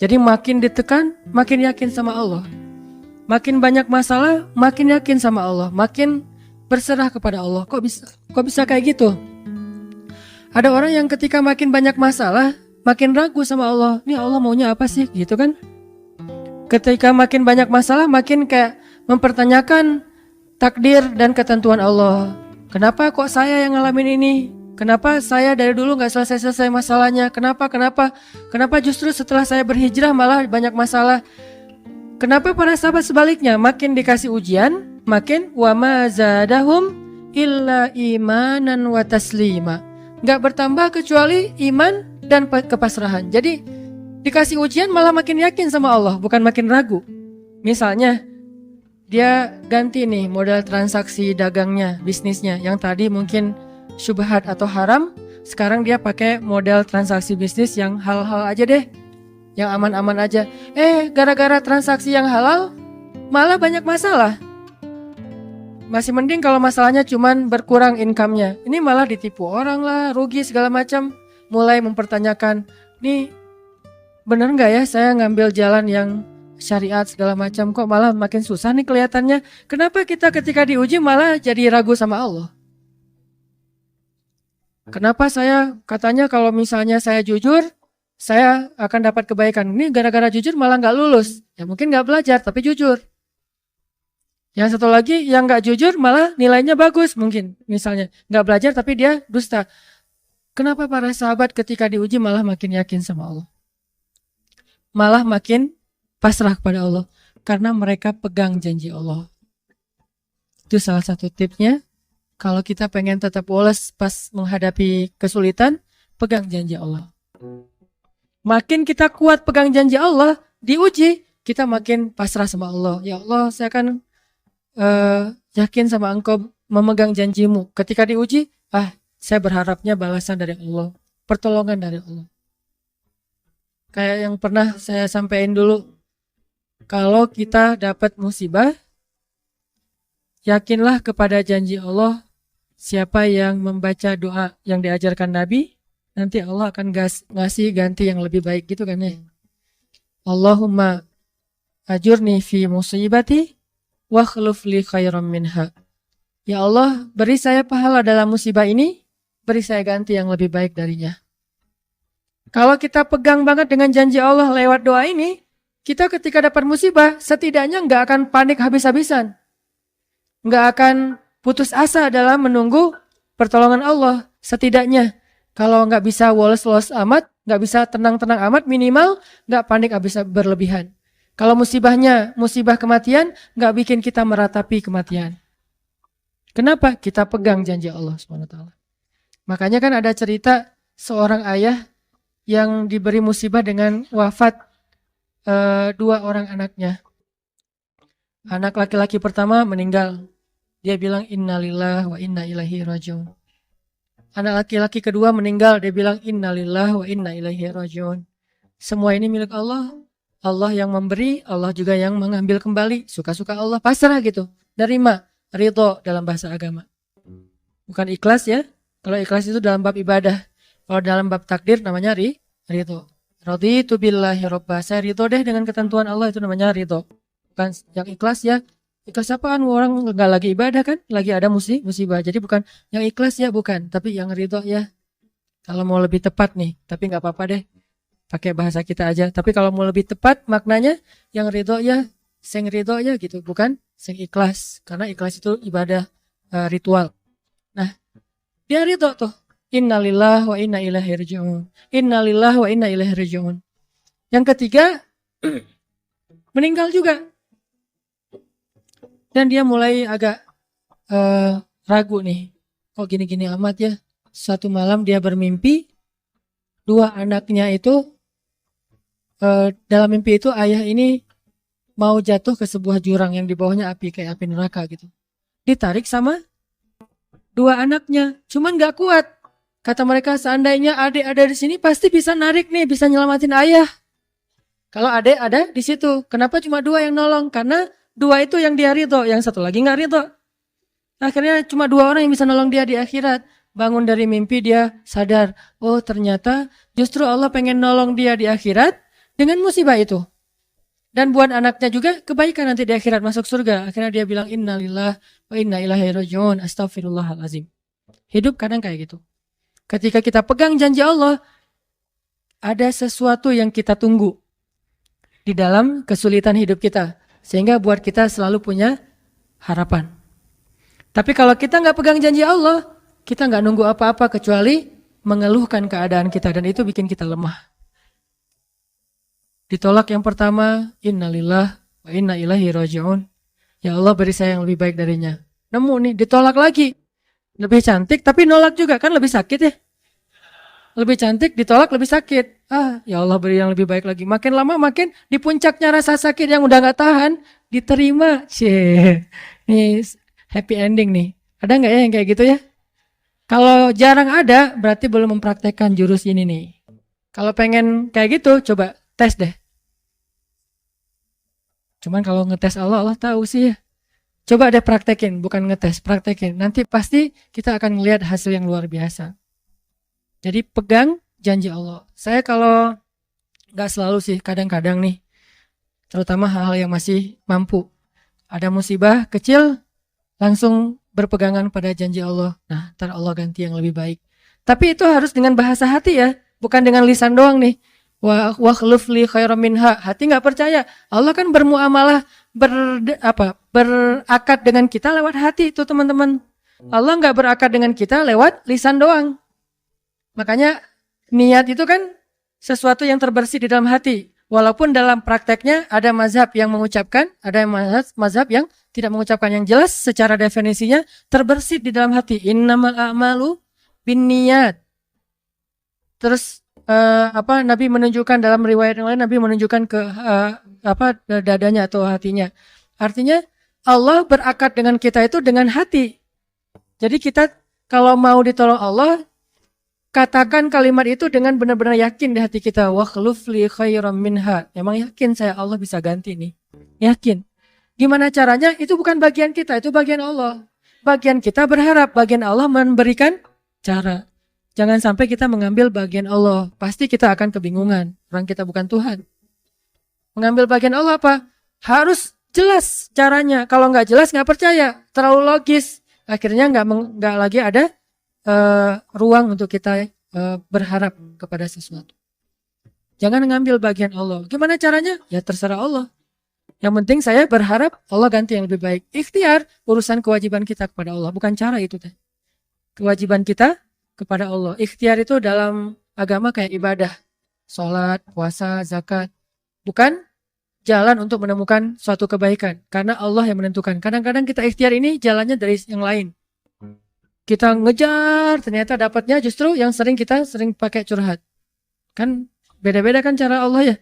Jadi makin ditekan, makin yakin sama Allah. Makin banyak masalah, makin yakin sama Allah. Makin berserah kepada Allah. Kok bisa kayak gitu? Ada orang yang ketika makin banyak masalah, makin ragu sama Allah. Ini Allah maunya apa sih? Gitu kan? Ketika makin banyak masalah, makin kayak mempertanyakan takdir dan ketentuan Allah. Kenapa kok saya yang ngalamin ini? Kenapa saya dari dulu gak selesai-selesai masalahnya? Kenapa justru setelah saya berhijrah malah banyak masalah? Kenapa para sahabat sebaliknya? Makin dikasih ujian, makin wa ma zadahum illa imanan wa taslima. Gak bertambah kecuali iman dan kepasrahan. Jadi dikasih ujian malah makin yakin sama Allah, bukan makin ragu. Misalnya dia ganti nih model transaksi dagangnya, bisnisnya. Yang tadi mungkin syubhat atau haram, sekarang dia pakai model transaksi bisnis yang halal aja deh, yang aman-aman aja. Gara-gara transaksi yang halal malah banyak masalah. Masih mending kalau masalahnya cuman berkurang income-nya. Ini malah ditipu orang lah, rugi segala macam. Mulai mempertanyakan, nih bener gak ya saya ngambil jalan yang syariat segala macam, kok malah makin susah nih kelihatannya. Kenapa kita ketika diuji malah jadi ragu sama Allah? Kenapa saya katanya kalau misalnya saya jujur, saya akan dapat kebaikan. Ini gara-gara jujur malah gak lulus. Ya mungkin gak belajar tapi jujur. Yang satu lagi yang gak jujur malah nilainya bagus mungkin. Misalnya gak belajar tapi dia dusta. Kenapa para sahabat ketika diuji malah makin yakin sama Allah? Malah makin pasrah kepada Allah. Karena mereka pegang janji Allah. Itu salah satu tipsnya. Kalau kita pengen tetap woles pas menghadapi kesulitan, pegang janji Allah. Makin kita kuat pegang janji Allah, diuji, kita makin pasrah sama Allah. Ya Allah, saya akan yakin sama Engkau memegang janjimu. Ketika diuji, saya berharapnya balasan dari Allah, pertolongan dari Allah. Kayak yang pernah saya sampaikan dulu, kalau kita dapat musibah, yakinlah kepada janji Allah. Siapa yang membaca doa yang diajarkan Nabi, nanti Allah akan ngasih ganti yang lebih baik gitu kan ya. Allahumma ajurni fi musibati wa khluf li khairam minha. Ya Allah, beri saya pahala dalam musibah ini, beri saya ganti yang lebih baik darinya. Kalau kita pegang banget dengan janji Allah lewat doa ini, kita ketika dapat musibah, setidaknya nggak akan panik habis-habisan. Nggak akan putus asa dalam menunggu pertolongan Allah. Setidaknya, kalau nggak bisa woles-woles amat, nggak bisa tenang-tenang amat, minimal nggak panik habis berlebihan. Kalau musibahnya musibah kematian, nggak bikin kita meratapi kematian. Kenapa? Kita pegang janji Allah SWT. Makanya kan ada cerita seorang ayah yang diberi musibah dengan wafat 2 orang anaknya. Anak laki-laki pertama meninggal. Dia bilang innalillahi wa inna ilaihi rajiun. Anak laki-laki kedua meninggal. Dia bilang innalillahi wa inna ilaihi rajiun. Semua ini milik Allah. Allah yang memberi, Allah juga yang mengambil kembali. Suka-suka Allah, pasrah gitu. Nerima, ridho dalam bahasa agama. Bukan ikhlas ya. Kalau ikhlas itu dalam bab ibadah. Kalau dalam bab takdir namanya ridho. Raditu billahi robba. Saya ridho deh dengan ketentuan Allah, itu namanya ridho. Bukan yang ikhlas ya. Ikhlas apaan? Orang gak lagi ibadah kan? Lagi ada musibah. Jadi bukan yang ikhlas ya, bukan. Tapi yang ridho ya. Kalau mau lebih tepat nih. Tapi gak apa-apa deh. Pakai bahasa kita aja. Tapi kalau mau lebih tepat maknanya, yang ridho ya, sing ridho ya gitu. Bukan sing ikhlas. Karena ikhlas itu ibadah ritual. Nah, dia ridho tuh. Innalillahi wa inna ilaihi rajiun. Innalillahi wa inna ilaihi rajiun. Yang ketiga, meninggal juga. Dan dia mulai agak ragu nih. Kok gini-gini amat ya. Suatu malam dia bermimpi. 2 anaknya itu, dalam mimpi itu ayah ini mau jatuh ke sebuah jurang yang di bawahnya api, kayak api neraka gitu. Ditarik sama 2 anaknya. Cuman gak kuat. Kata mereka, seandainya adik ada di sini pasti bisa narik nih, bisa nyelamatin ayah. Kalau adik ada di situ, kenapa cuma 2 yang nolong? Karena 2 itu yang dia ridho, yang satu lagi nggak ridho. Akhirnya cuma 2 orang yang bisa nolong dia di akhirat. Bangun dari mimpi dia sadar, oh ternyata justru Allah pengen nolong dia di akhirat dengan musibah itu. Dan buat anaknya juga kebaikan nanti di akhirat masuk surga. Akhirnya dia bilang innalillah wa inna ilaihi rajiun, astagfirullahalazim. Hidup kadang kayak gitu. Ketika kita pegang janji Allah, ada sesuatu yang kita tunggu di dalam kesulitan hidup kita. Sehingga buat kita selalu punya harapan. Tapi kalau kita nggak pegang janji Allah, kita nggak nunggu apa-apa kecuali mengeluhkan keadaan kita. Dan itu bikin kita lemah. Ditolak yang pertama, innalillah wa inna ilaihi rajiun. Ya Allah beri saya yang lebih baik darinya. Nemu nih, ditolak lagi. Lebih cantik tapi nolak juga, kan lebih sakit ya. Lebih cantik, ditolak lebih sakit. Ya Allah beri yang lebih baik lagi. Makin lama makin di puncaknya rasa sakit yang udah gak tahan, diterima. Nih happy ending nih. Ada gak ya yang kayak gitu ya? Kalau jarang ada, berarti belum mempraktekkan jurus ini nih. Kalau pengen kayak gitu, coba tes deh. Cuman kalau ngetes Allah tahu sih ya. Coba deh praktekin, bukan ngetes, praktekin. Nanti pasti kita akan melihat hasil yang luar biasa. Jadi pegang janji Allah. Saya kalau gak selalu sih, kadang-kadang nih. Terutama hal-hal yang masih mampu. Ada musibah kecil, langsung berpegangan pada janji Allah. Nah, ntar Allah ganti yang lebih baik. Tapi itu harus dengan bahasa hati ya. Bukan dengan lisan doang nih. Wa khluf li khairam minha. Hati nggak percaya. Allah kan bermuamalah berakad dengan kita lewat hati itu teman-teman. Allah nggak berakad dengan kita lewat lisan doang. Makanya niat itu kan sesuatu yang terbersih di dalam hati. Walaupun dalam prakteknya ada mazhab yang mengucapkan, ada mazhab yang tidak mengucapkan. Yang jelas secara definisinya terbersih di dalam hati. Innamal a'malu binniyat. Terus Nabi menunjukkan dalam riwayat yang lain, Nabi menunjukkan ke dadanya atau hatinya. Artinya Allah berakad dengan kita itu dengan hati. Jadi kita kalau mau ditolong Allah, katakan kalimat itu dengan benar-benar yakin di hati kita. Wa khluf li khairam minha. Emang yakin saya Allah bisa ganti nih. Yakin. Gimana caranya? Itu bukan bagian kita, itu bagian Allah. Bagian kita berharap, bagian Allah memberikan cara. Jangan sampai kita mengambil bagian Allah. Pasti kita akan kebingungan. Orang kita bukan Tuhan. Mengambil bagian Allah apa? Harus jelas caranya. Kalau nggak jelas, nggak percaya. Terlalu logis. Akhirnya nggak lagi ada ruang untuk kita berharap kepada sesuatu. Jangan mengambil bagian Allah. Gimana caranya? Ya terserah Allah. Yang penting saya berharap Allah ganti yang lebih baik. Ikhtiar, urusan kewajiban kita kepada Allah. Bukan cara itu. Kewajiban kita kepada Allah. Ikhtiar itu dalam agama kayak ibadah. Sholat, puasa, zakat. Bukan jalan untuk menemukan suatu kebaikan. Karena Allah yang menentukan. Kadang-kadang kita ikhtiar ini jalannya dari yang lain. Kita ngejar, ternyata dapatnya justru yang kita sering pakai curhat. Kan beda-beda kan cara Allah ya.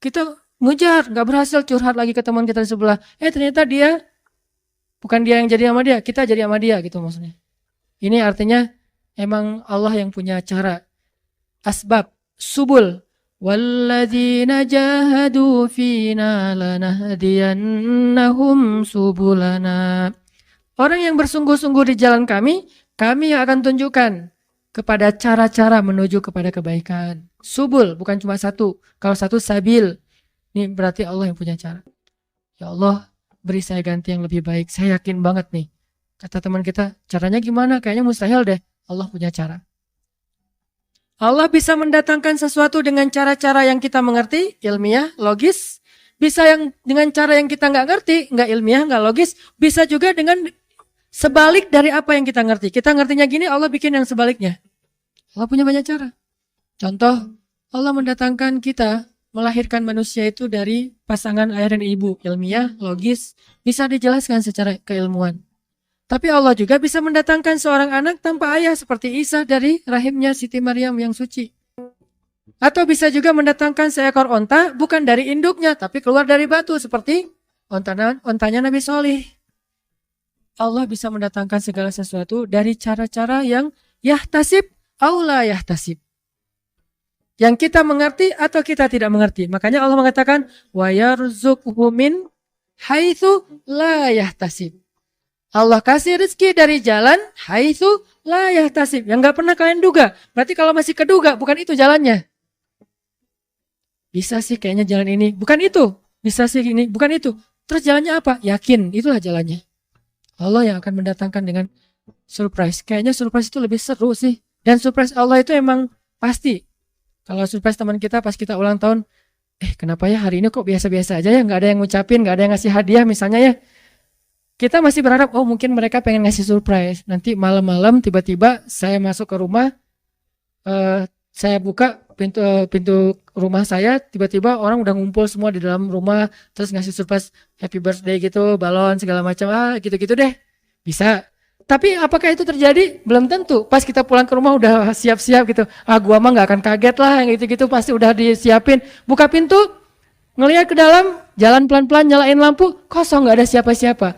Kita ngejar, gak berhasil, curhat lagi ke teman kita di sebelah. Ternyata bukan dia yang jadi sama dia, kita jadi sama dia gitu maksudnya. Ini artinya emang Allah yang punya cara. Asbab, subul. Walladzina jahadu fina lanahdiyannahum subulana. Orang yang bersungguh-sungguh di jalan kami yang akan tunjukkan kepada cara-cara menuju kepada kebaikan. Subul, bukan cuma satu. Kalau satu sabil, ini berarti Allah yang punya cara. Ya Allah, beri saya ganti yang lebih baik. Saya yakin banget nih. Kata teman kita, caranya gimana? Kayaknya mustahil deh. Allah punya cara. Allah bisa mendatangkan sesuatu dengan cara-cara yang kita mengerti, ilmiah, logis. Bisa yang dengan cara yang kita nggak ngerti, nggak ilmiah, nggak logis. Bisa juga dengan sebalik dari apa yang kita ngerti. Kita ngertinya gini, Allah bikin yang sebaliknya. Allah punya banyak cara. Contoh, Allah mendatangkan kita, melahirkan manusia itu dari pasangan ayah dan ibu. Ilmiah, logis, bisa dijelaskan secara keilmuan. Tapi Allah juga bisa mendatangkan seorang anak tanpa ayah seperti Isa dari rahimnya Siti Maryam yang suci. Atau bisa juga mendatangkan seekor onta bukan dari induknya tapi keluar dari batu seperti ontanya Nabi Solih. Allah bisa mendatangkan segala sesuatu dari cara-cara yang yahtasib au la yahtasib. Yang kita mengerti atau kita tidak mengerti. Makanya Allah mengatakan wa yarzuqhu min haitsu la yahtasib. Allah kasih rezeki dari jalan haitsu la yahtasib, yang enggak pernah kalian duga. Berarti kalau masih keduga bukan itu jalannya. Bisa sih kayaknya jalan ini, bukan itu. Bisa sih ini, bukan itu. Terus jalannya apa? Yakin, itulah jalannya. Allah yang akan mendatangkan dengan surprise. Kayaknya surprise itu lebih seru sih. Dan surprise Allah itu emang pasti. Kalau surprise teman kita pas kita ulang tahun, kenapa ya hari ini kok biasa-biasa aja ya, nggak ada yang ngucapin, nggak ada yang ngasih hadiah misalnya ya. Kita masih berharap, mungkin mereka pengen ngasih surprise. Nanti malam-malam tiba-tiba saya masuk ke rumah, saya buka pintu rumah saya, tiba-tiba orang udah ngumpul semua di dalam rumah, terus ngasih surprise happy birthday gitu, balon segala macam, gitu-gitu deh. Bisa. Tapi apakah itu terjadi? Belum tentu. Pas kita pulang ke rumah udah siap-siap gitu. Gua mah nggak akan kaget lah, yang gitu-gitu pasti udah disiapin. Buka pintu, ngelihat ke dalam, jalan pelan-pelan, nyalain lampu, kosong, nggak ada siapa-siapa.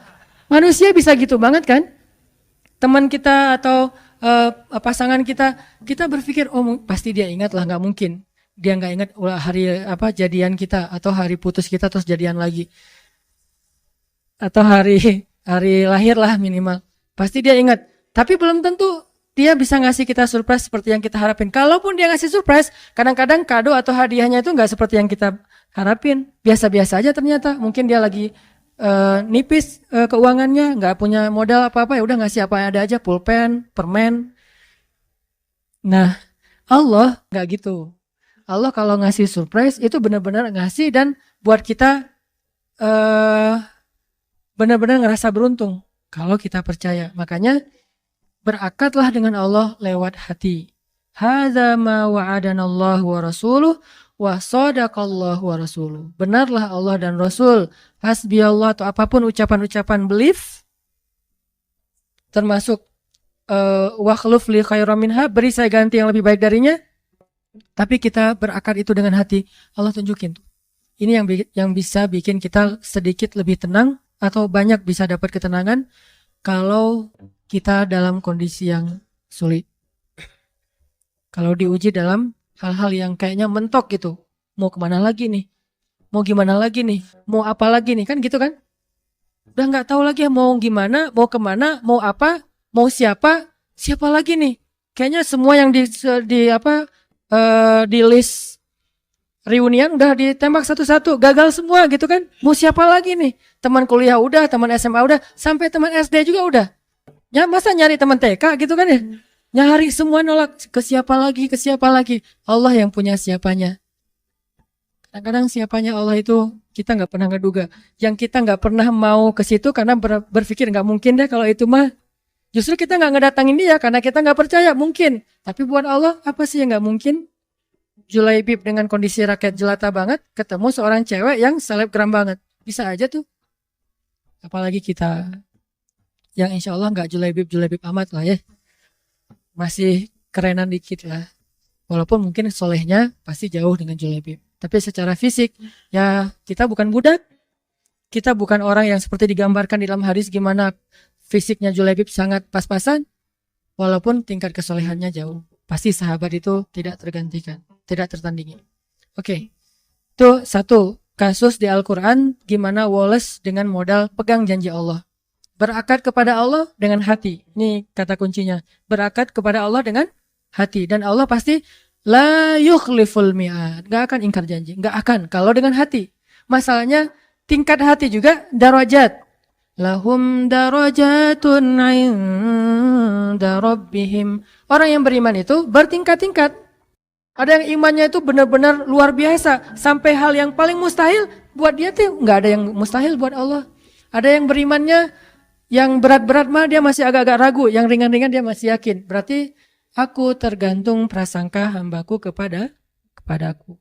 Manusia bisa gitu banget kan? Teman kita atau pasangan kita berpikir, pasti dia ingat lah, nggak mungkin dia nggak ingat hari jadian kita atau hari putus kita terus jadian lagi atau hari lahir lah minimal, pasti dia ingat. Tapi belum tentu dia bisa ngasih kita surprise seperti yang kita harapin. Kalaupun dia ngasih surprise, kadang-kadang kado atau hadiahnya itu nggak seperti yang kita harapin, biasa-biasa aja ternyata. Mungkin dia lagi nipis keuangannya, nggak punya modal apa-apa, ya udah ngasih apa yang ada aja, pulpen, permen. Nah, Allah nggak gitu. Allah kalau ngasih surprise itu benar-benar ngasih dan buat kita benar-benar ngerasa beruntung kalau kita percaya. Makanya berakatlah dengan Allah lewat hati. Hadza ma wa'adanallahu wa rasuluh wa sadaqallahu wa rasuluh. Benarlah Allah dan Rasul. Hasbi Allah atau apapun ucapan-ucapan belief, termasuk wakhluf li khairam minha, beri saya ganti yang lebih baik darinya. Tapi kita berakar itu dengan hati. Allah tunjukin tuh. Ini yang bisa bikin kita sedikit lebih tenang atau banyak bisa dapat ketenangan kalau kita dalam kondisi yang sulit. Kalau diuji dalam hal-hal yang kayaknya mentok gitu. Mau kemana lagi nih? Mau gimana lagi nih? Mau apa lagi nih? Kan gitu kan? Udah gak tahu lagi mau gimana, mau kemana, mau apa, mau siapa lagi nih? Kayaknya semua yang di list reunian udah ditembak satu-satu, gagal semua gitu kan? Mau siapa lagi nih? Teman kuliah udah, teman SMA udah, sampai teman SD juga udah. Ya masa nyari teman TK gitu kan ya? Nyari semua nolak, ke siapa lagi? Allah yang punya siapanya. Kadang-kadang siapanya Allah itu kita nggak pernah ngeduga. Yang kita nggak pernah mau ke situ karena berpikir nggak mungkin deh kalau itu mah. Justru kita nggak ngedatangin dia karena kita nggak percaya mungkin. Tapi buat Allah apa sih yang nggak mungkin? Julaibib dengan kondisi rakyat jelata banget ketemu seorang cewek yang selebgram banget, bisa aja tuh. Apalagi kita yang insya Allah nggak julaibib amat lah ya. Masih kerenan dikit lah. Walaupun mungkin solehnya pasti jauh dengan Julaibib. Tapi secara fisik, ya kita bukan budak. Kita bukan orang yang seperti digambarkan di dalam hadis gimana fisiknya Julaibib sangat pas-pasan. Walaupun tingkat kesolehannya jauh. Pasti sahabat itu tidak tergantikan, tidak tertandingi. Oke. Itu satu kasus di Al-Quran gimana Wallace dengan modal pegang janji Allah. Berakad kepada Allah dengan hati. Ini kata kuncinya. Berakad kepada Allah dengan hati. Dan Allah pasti la yukhliful mi'ad. Gak akan ingkar janji. Gak akan. Kalau dengan hati. Masalahnya tingkat hati juga darajat. Lahum darajatun inda rabbihim. Orang yang beriman itu bertingkat-tingkat. Ada yang imannya itu benar-benar luar biasa. Sampai hal yang paling mustahil buat dia tuh gak ada yang mustahil buat Allah. Ada yang berimannya yang berat-berat mah dia masih agak-agak ragu, yang ringan-ringan dia masih yakin. Berarti aku tergantung prasangka hambaku kepada aku.